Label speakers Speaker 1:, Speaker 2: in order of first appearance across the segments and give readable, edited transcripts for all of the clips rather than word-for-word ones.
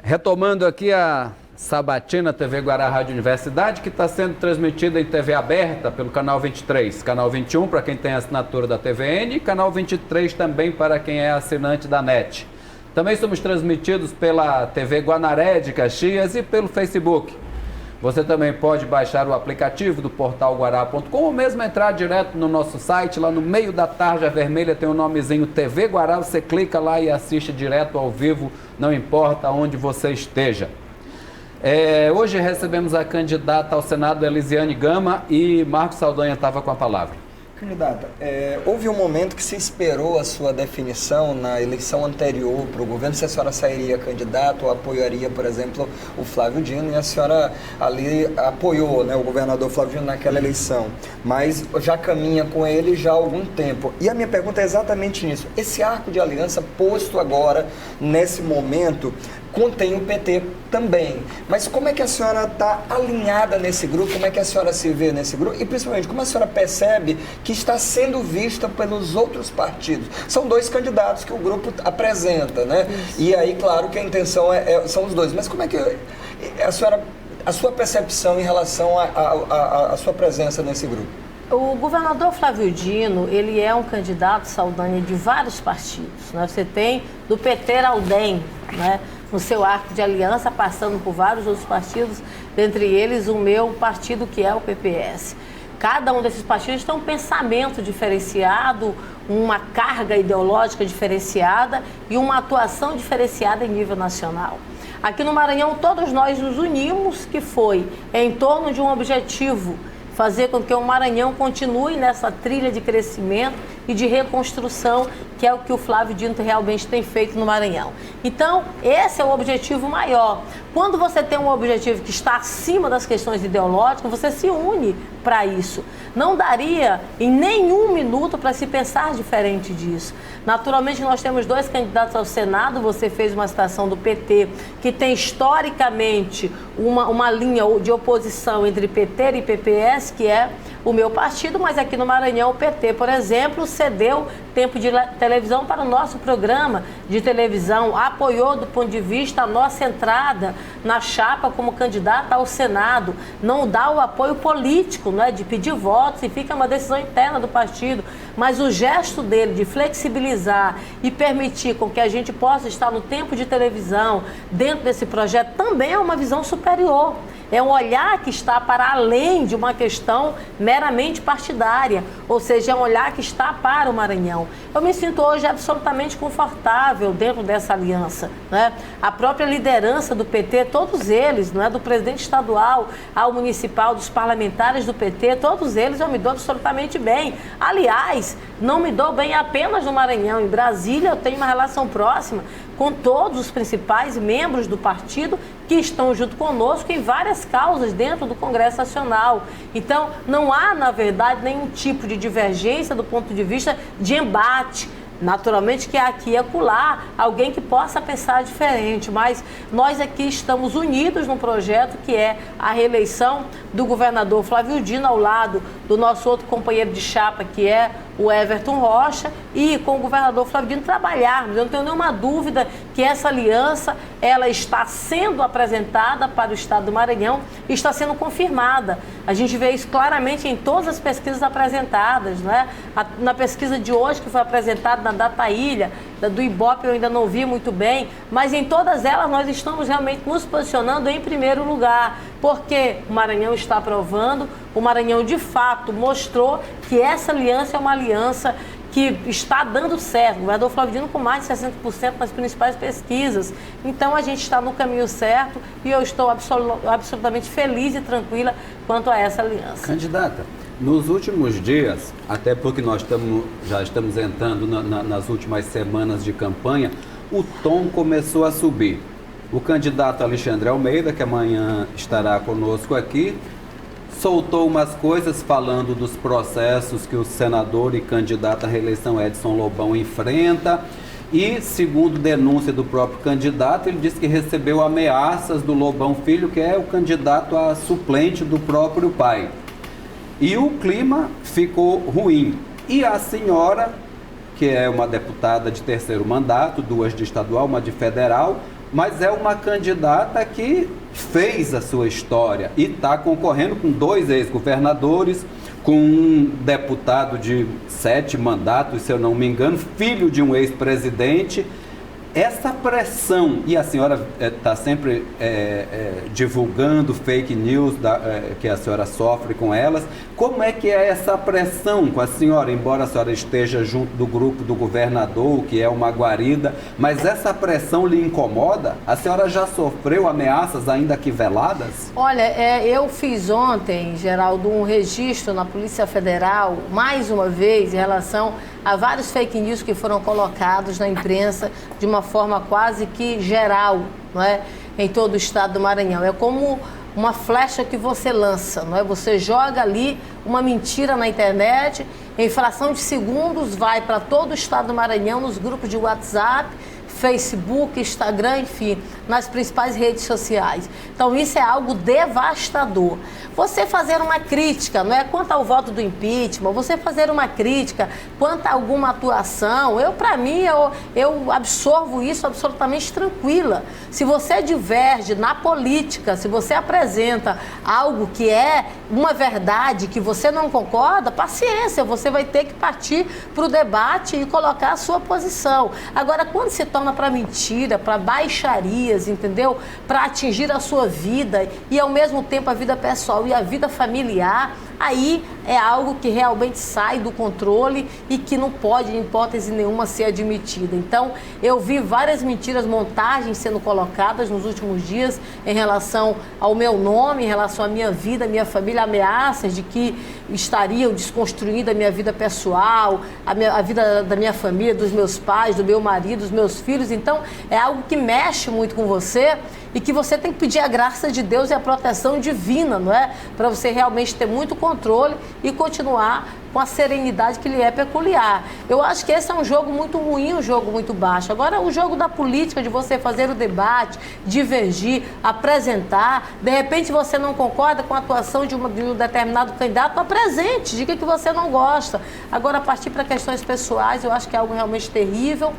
Speaker 1: Retomando aqui a Sabatina TV Guará Rádio Universidade, que está sendo transmitida em TV aberta pelo canal 23, canal 21 para quem tem assinatura da TVN e canal 23 também para quem é assinante da NET. Também somos transmitidos pela TV Guanaré de Caxias e pelo Facebook. Você também pode baixar o aplicativo do portal guará.com ou mesmo entrar direto no nosso site, lá no meio da tarja vermelha tem o nomezinho TV Guará, você clica lá e assiste direto ao vivo, não importa onde você esteja. Hoje recebemos a candidata ao Senado, Elisiane Gama, e Marcos Saldanha estava com a palavra.
Speaker 2: Candidata, houve um momento que se esperou a sua definição na eleição anterior para o governo, se a senhora sairia candidata ou apoiaria, por exemplo, o Flávio Dino, e a senhora ali apoiou, né, o governador Flávio Dino naquela eleição, mas já caminha com ele já há algum tempo. E a minha pergunta é exatamente isso. Esse arco de aliança posto agora, nesse momento, contém o PT também. Mas como é que a senhora está alinhada nesse grupo? Como é que a senhora se vê nesse grupo? E principalmente, como a senhora percebe que está sendo vista pelos outros partidos? São dois candidatos que o grupo apresenta, né? Isso. E aí, claro que a intenção são os dois. Mas como é que a sua percepção em relação à sua presença nesse grupo?
Speaker 3: O governador Flávio Dino, ele é um candidato, Saldanha, de vários partidos, né? Você tem do PT ao DEM, né, no seu arco de aliança, passando por vários outros partidos, dentre eles o meu partido, que é o PPS. Cada um desses partidos tem um pensamento diferenciado, uma carga ideológica diferenciada e uma atuação diferenciada em nível nacional. Aqui no Maranhão, todos nós nos unimos, que foi em torno de um objetivo: fazer com que o Maranhão continue nessa trilha de crescimento e de reconstrução, que é o que o Flávio Dino realmente tem feito no Maranhão. Então, esse é o objetivo maior. Quando você tem um objetivo que está acima das questões ideológicas, você se une para isso. Não daria em nenhum minuto para se pensar diferente disso. Naturalmente, nós temos dois candidatos ao Senado. Você fez uma citação do PT, que tem historicamente uma linha de oposição entre PT e PPS, que é o meu partido, mas aqui no Maranhão o PT, por exemplo, cedeu tempo de televisão para o nosso programa de televisão, apoiou do ponto de vista a nossa entrada na chapa como candidata ao Senado, não dá o apoio político, não é, de pedir votos, e fica uma decisão interna do partido, mas o gesto dele de flexibilizar e permitir com que a gente possa estar no tempo de televisão dentro desse projeto também é uma visão superior. É um olhar que está para além de uma questão meramente partidária, ou seja, é um olhar que está para o Maranhão. Eu me sinto hoje absolutamente confortável dentro dessa aliança, né? A própria liderança do PT, todos eles, não é, do presidente estadual ao municipal, dos parlamentares do PT, todos eles eu me dou absolutamente bem. Aliás, não me dou bem apenas no Maranhão. Em Brasília eu tenho uma relação próxima com todos os principais membros do partido que estão junto conosco em várias causas dentro do Congresso Nacional. Então, não há, na verdade, nenhum tipo de divergência do ponto de vista de embate. Naturalmente que aqui e acolá alguém que possa pensar diferente, mas nós aqui estamos unidos num projeto que é a reeleição do governador Flávio Dino ao lado do nosso outro companheiro de chapa, que é o Everton Rocha, e com o governador Flávio Dino trabalharmos. Eu não tenho nenhuma dúvida que essa aliança ela está sendo apresentada para o estado do Maranhão e está sendo confirmada. A gente vê isso claramente em todas as pesquisas apresentadas, não é? Na pesquisa de hoje que foi apresentada na Dataílha, do Ibope eu ainda não vi muito bem, mas em todas elas nós estamos realmente nos posicionando em primeiro lugar, porque o Maranhão está aprovando, o Maranhão de fato mostrou que essa aliança é uma aliança que está dando certo. O governador Flávio Dino com mais de 60% nas principais pesquisas. Então a gente está no caminho certo e eu estou absolutamente feliz e tranquila quanto a essa aliança.
Speaker 1: Candidata, nos últimos dias, até porque nós já estamos entrando nas últimas semanas de campanha, o tom começou a subir. O candidato Alexandre Almeida, que amanhã estará conosco aqui, soltou umas coisas falando dos processos que o senador e candidato à reeleição Edson Lobão enfrenta. E, segundo denúncia do próprio candidato, ele disse que recebeu ameaças do Lobão Filho, que é o candidato a suplente do próprio pai. E o clima ficou ruim. E a senhora, que é uma deputada de terceiro mandato, duas de estadual, uma de federal, mas é uma candidata que fez a sua história e está concorrendo com 2 ex-governadores, com um deputado de 7 mandatos, se eu não me engano, filho de um ex-presidente. Essa pressão, e a senhora está sempre divulgando fake news que a senhora sofre com elas, como é que é essa pressão com a senhora, embora a senhora esteja junto do grupo do governador, que é uma guarida, mas essa pressão lhe incomoda? A senhora já sofreu ameaças ainda que veladas?
Speaker 3: Olha, eu fiz ontem, Geraldo, um registro na Polícia Federal, mais uma vez, em relação a vários fake news que foram colocados na imprensa de uma forma quase que geral, não é? Em todo o estado do Maranhão. É como uma flecha que você lança, não é? Você joga ali uma mentira na internet, em fração de segundos vai para todo o estado do Maranhão, nos grupos de WhatsApp, Facebook, Instagram, enfim, nas principais redes sociais. Então isso é algo devastador. Você fazer uma crítica, não é, quanto ao voto do impeachment, você fazer uma crítica quanto a alguma atuação, para mim, eu absorvo isso absolutamente tranquila. Se você diverge na política, se você apresenta algo que é uma verdade, que você não concorda, paciência, você vai ter que partir para o debate e colocar a sua posição. Agora, quando se torna para mentira, para baixarias, entendeu? Para atingir a sua vida e, ao mesmo tempo, a vida pessoal e a vida familiar, aí é algo que realmente sai do controle e que não pode, em hipótese nenhuma, ser admitida. Então, eu vi várias mentiras, montagens sendo colocadas nos últimos dias em relação ao meu nome, em relação à minha vida, à minha família, ameaças de que estariam desconstruindo a minha vida pessoal, a vida da minha família, dos meus pais, do meu marido, dos meus filhos. Então, é algo que mexe muito com você e que você tem que pedir a graça de Deus e a proteção divina, não é? Para você realmente ter muito controle e continuar com a serenidade que lhe é peculiar. Eu acho que esse é um jogo muito ruim, um jogo muito baixo. Agora, o jogo da política, de você fazer o debate, divergir, apresentar, de repente você não concorda com a atuação de um determinado candidato, apresente, diga que você não gosta. Agora, partir para questões pessoais, eu acho que é algo realmente terrível,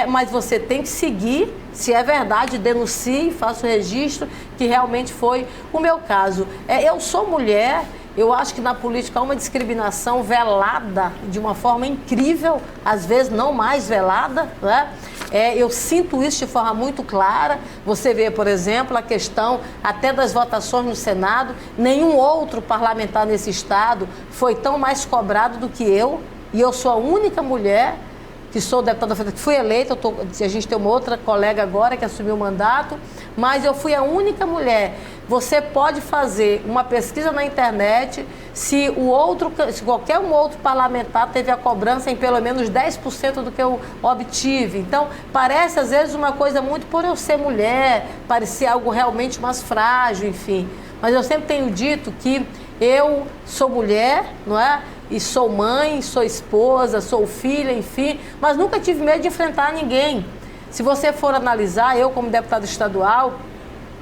Speaker 3: mas você tem que seguir, se é verdade, denuncie, faça o registro, que realmente foi o meu caso. Eu sou mulher. Eu acho que na política há uma discriminação velada de uma forma incrível, às vezes não mais velada, né? Eu sinto isso de forma muito clara. Você vê, por exemplo, a questão até das votações no Senado. Nenhum outro parlamentar nesse estado foi tão mais cobrado do que eu. E eu sou a única mulher que sou deputada federal, que fui eleita. A gente tem uma outra colega agora que assumiu o mandato, mas eu fui a única mulher. Você pode fazer uma pesquisa na internet se qualquer um outro parlamentar teve a cobrança em pelo menos 10% do que eu obtive. Então, parece às vezes uma coisa muito por eu ser mulher, parecer algo realmente mais frágil, enfim. Mas eu sempre tenho dito que eu sou mulher, não é? E sou mãe, sou esposa, sou filha, enfim, mas nunca tive medo de enfrentar ninguém. Se você for analisar, eu como deputada estadual,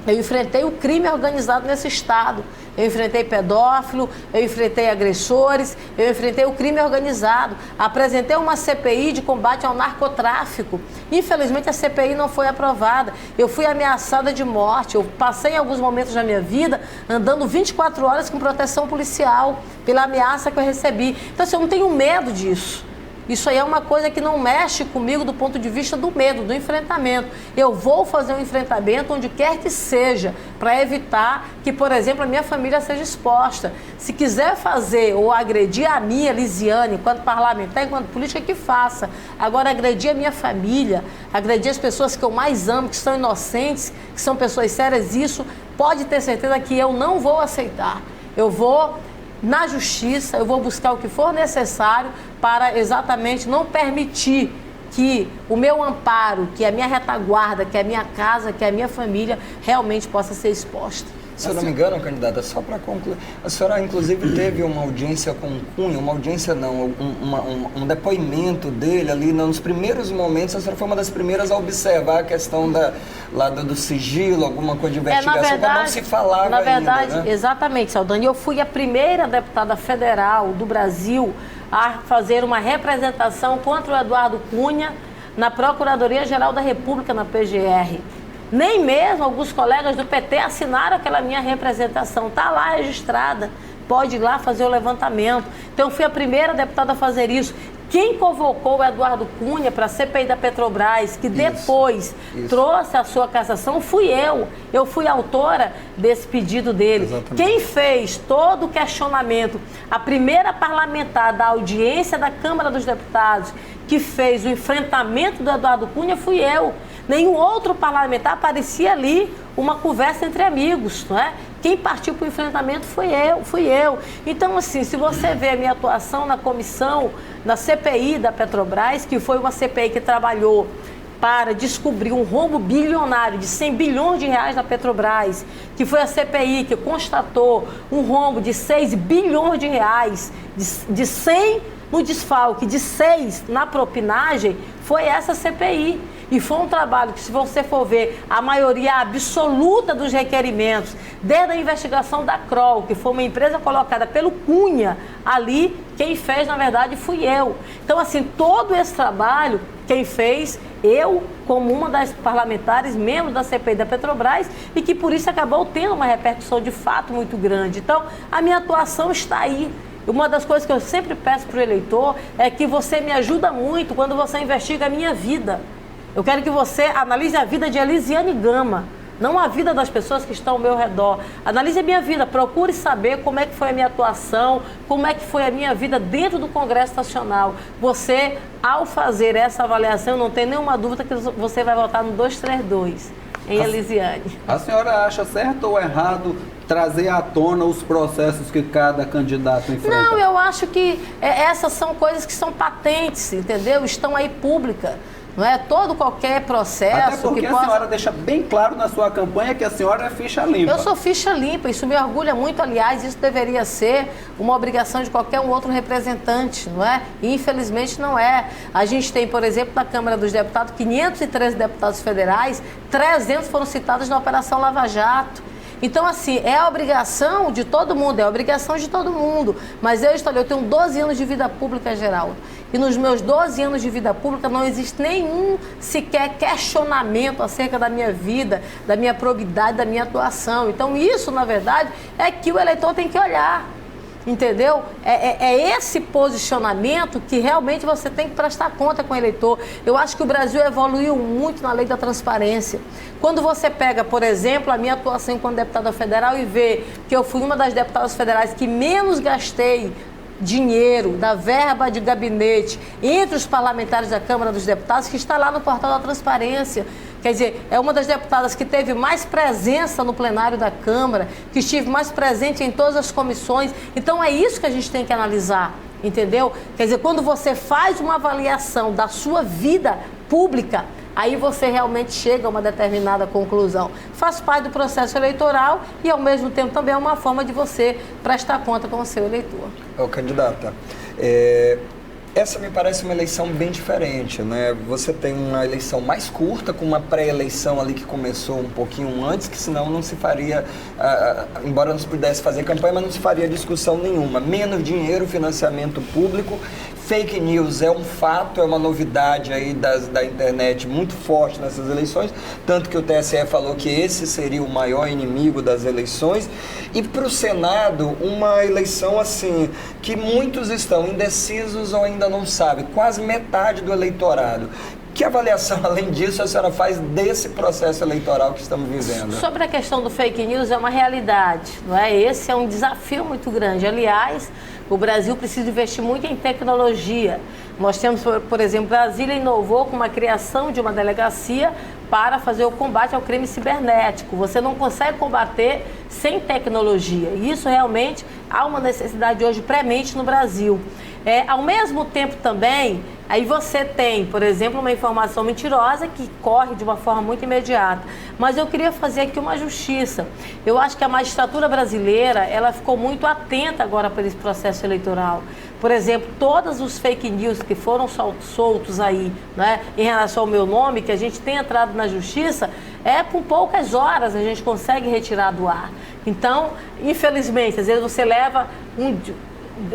Speaker 3: eu enfrentei o crime organizado nesse estado. Eu enfrentei pedófilo, eu enfrentei agressores, eu enfrentei o crime organizado. Apresentei uma CPI de combate ao narcotráfico. Infelizmente, a CPI não foi aprovada. Eu fui ameaçada de morte. Eu passei em alguns momentos da minha vida andando 24 horas com proteção policial pela ameaça que eu recebi. Então, assim, eu não tenho medo disso. Isso aí é uma coisa que não mexe comigo do ponto de vista do medo, do enfrentamento. Eu vou fazer um enfrentamento onde quer que seja, para evitar que, por exemplo, a minha família seja exposta. Se quiser fazer ou agredir a minha, Lisiane, enquanto parlamentar, enquanto política, que faça. Agora, agredir a minha família, agredir as pessoas que eu mais amo, que são inocentes, que são pessoas sérias, isso pode ter certeza que eu não vou aceitar. Eu vou na justiça, eu vou buscar o que for necessário para exatamente não permitir que o meu amparo, que a minha retaguarda, que a minha casa, que a minha família realmente possa ser exposta.
Speaker 2: Se eu não me engano, candidata, só para concluir, a senhora inclusive teve uma audiência com o Cunha, uma audiência não, um depoimento dele ali nos primeiros momentos. A senhora foi uma das primeiras a observar a questão do sigilo, alguma coisa de investigação, quando não se falava ainda,
Speaker 3: na verdade,
Speaker 2: né?
Speaker 3: Exatamente, Saldani. Eu fui a primeira deputada federal do Brasil a fazer uma representação contra o Eduardo Cunha na Procuradoria-Geral da República, na PGR. Nem mesmo alguns colegas do PT assinaram aquela minha representação. Está lá registrada. Pode ir lá fazer o levantamento. Então, eu fui a primeira deputada a fazer isso. Quem convocou o Eduardo Cunha para a CPI da Petrobras, que depois trouxe a sua cassação, fui eu. Eu fui autora desse pedido dele. Exatamente. Quem fez todo o questionamento, a primeira parlamentar da audiência da Câmara dos Deputados, que fez o enfrentamento do Eduardo Cunha, fui eu. Nenhum outro parlamentar parecia ali uma conversa entre amigos, não é? Quem partiu para o enfrentamento fui eu. Então, assim, se você vê a minha atuação na comissão, na CPI da Petrobras, que foi uma CPI que trabalhou para descobrir um rombo bilionário de 100 bilhões de reais na Petrobras, que foi a CPI que constatou um rombo de 6 bilhões de reais, de 100 no desfalque, de 6 na propinagem, foi essa CPI. E foi um trabalho que, se você for ver, a maioria absoluta dos requerimentos, desde a investigação da Kroll, que foi uma empresa colocada pelo Cunha ali, quem fez, na verdade, fui eu. Então, assim, todo esse trabalho, quem fez, eu, como uma das parlamentares, membro da CPI da Petrobras, e que, por isso, acabou tendo uma repercussão de fato muito grande. Então, a minha atuação está aí. Uma das coisas que eu sempre peço para o eleitor é que você me ajuda muito quando você investiga a minha vida. Eu quero que você analise a vida de Elisiane Gama, não a vida das pessoas que estão ao meu redor. Analise a minha vida, procure saber como é que foi a minha atuação, como é que foi a minha vida dentro do Congresso Nacional. Você, ao fazer essa avaliação, não tem nenhuma dúvida que você vai votar no 232, em Elisiane.
Speaker 1: A senhora acha certo ou errado trazer à tona os processos que cada candidato enfrenta?
Speaker 3: Não, eu acho que essas são coisas que são patentes, entendeu? Estão aí públicas. Não é qualquer processo.
Speaker 1: Até porque a senhora deixa bem claro na sua campanha que a senhora é ficha limpa.
Speaker 3: Eu sou ficha limpa, isso me orgulha muito, aliás, isso deveria ser uma obrigação de qualquer um outro representante, não é? E infelizmente não é. A gente tem, por exemplo, na Câmara dos Deputados, 513 deputados federais, 300 foram citados na Operação Lava Jato. Então, assim, é a obrigação de todo mundo, Mas eu tenho 12 anos de vida pública, Geraldo. E nos meus 12 anos de vida pública não existe nenhum sequer questionamento acerca da minha vida, da minha probidade, da minha atuação. Então, isso, na verdade, é que o eleitor tem que olhar. Entendeu? É esse posicionamento que realmente você tem que prestar conta com o eleitor. Eu acho que o Brasil evoluiu muito na lei da transparência. Quando você pega, por exemplo, a minha atuação enquanto deputada federal e vê que eu fui uma das deputadas federais que menos gastei dinheiro da verba de gabinete entre os parlamentares da Câmara dos Deputados, que está lá no portal da transparência. Quer dizer, é uma das deputadas que teve mais presença no plenário da Câmara, que estive mais presente em todas as comissões. Então, é isso que a gente tem que analisar, entendeu? Quer dizer, quando você faz uma avaliação da sua vida pública, aí você realmente chega a uma determinada conclusão. Faz parte do processo eleitoral e, ao mesmo tempo, também é uma forma de você prestar conta com o seu eleitor.
Speaker 2: Candidata, essa me parece uma eleição bem diferente, né? Você tem uma eleição mais curta, com uma pré-eleição ali que começou um pouquinho antes, que senão não se faria, embora não se pudesse fazer campanha, mas não se faria discussão nenhuma. Menos dinheiro, financiamento público, fake news é um fato, é uma novidade aí da internet muito forte nessas eleições, tanto que o TSE falou que esse seria o maior inimigo das eleições. E para o Senado, uma eleição assim, que muitos estão indecisos ou ainda não sabem, quase metade do eleitorado. Que avaliação, além disso, a senhora faz desse processo eleitoral que estamos vivendo?
Speaker 3: Sobre a questão do fake news, é uma realidade, não é? Esse é um desafio muito grande. Aliás, o Brasil precisa investir muito em tecnologia. Nós temos, por exemplo, Brasília inovou com a criação de uma delegacia para fazer o combate ao crime cibernético. Você não consegue combater sem tecnologia. E isso realmente há uma necessidade hoje premente no Brasil. Ao mesmo tempo também, aí você tem, por exemplo, uma informação mentirosa que corre de uma forma muito imediata. Mas eu queria fazer aqui uma justiça. Eu acho que a magistratura brasileira, ela ficou muito atenta agora para esse processo eleitoral. Por exemplo, todos os fake news que foram soltos aí, né, em relação ao meu nome, que a gente tem entrado na justiça, com poucas horas a gente consegue retirar do ar. Então, infelizmente, às vezes você leva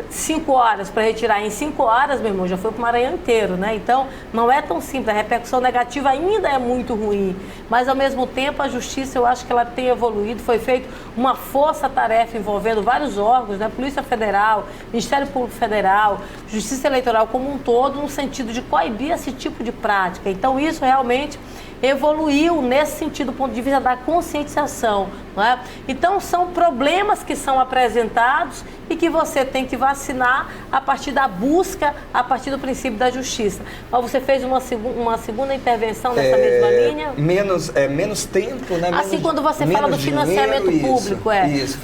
Speaker 3: 5 horas para retirar em 5 horas, meu irmão, já foi para o Maranhão inteiro, né? Então, não é tão simples, a repercussão negativa ainda é muito ruim, mas ao mesmo tempo a justiça, eu acho que ela tem evoluído, foi feita uma força-tarefa envolvendo vários órgãos, né? Polícia Federal, Ministério Público Federal, Justiça Eleitoral como um todo, no sentido de coibir esse tipo de prática. Então, isso realmente evoluiu nesse sentido, do ponto de vista da conscientização, não é? Então, são problemas que são apresentados e que você tem que vacinar a partir da busca, a partir do princípio da justiça. Mas você fez uma segunda intervenção nessa mesma linha?
Speaker 2: Menos tempo, né?
Speaker 3: Assim, quando você fala do financiamento público,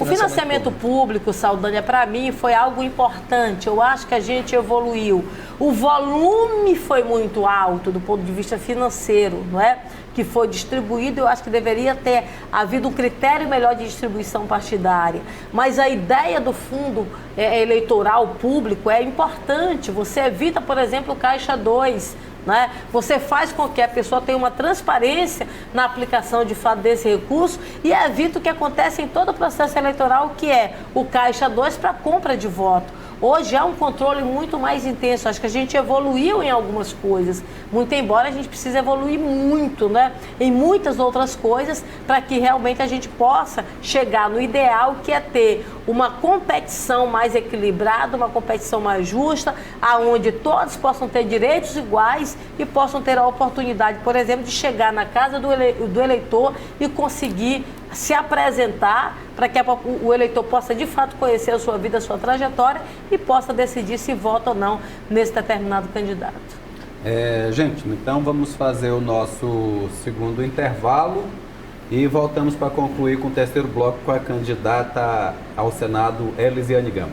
Speaker 3: o financiamento público, Saldanha, para mim foi algo importante. Eu acho que a gente evoluiu. O volume foi muito alto do ponto de vista financeiro, não é? Que foi distribuído, eu acho que deveria ter havido um critério melhor de distribuição partidária. Mas a ideia do fundo eleitoral público é importante. Você evita, por exemplo, o Caixa 2, né? Você faz com que a pessoa tenha uma transparência na aplicação de fato desse recurso e evita o que acontece em todo o processo eleitoral, que é o Caixa 2 para compra de voto. Hoje há um controle muito mais intenso. Acho que a gente evoluiu em algumas coisas, muito embora a gente precise evoluir muito, né? Em muitas outras coisas, para que realmente a gente possa chegar no ideal, que é ter uma competição mais equilibrada, uma competição mais justa, aonde todos possam ter direitos iguais e possam ter a oportunidade, por exemplo, de chegar na casa do eleitor e conseguir se apresentar para que o eleitor possa de fato conhecer a sua vida, a sua trajetória e possa decidir se vota ou não nesse determinado candidato.
Speaker 1: Gente, então vamos fazer o nosso segundo intervalo e voltamos para concluir com o terceiro bloco com a candidata ao Senado, Elisiane Gama.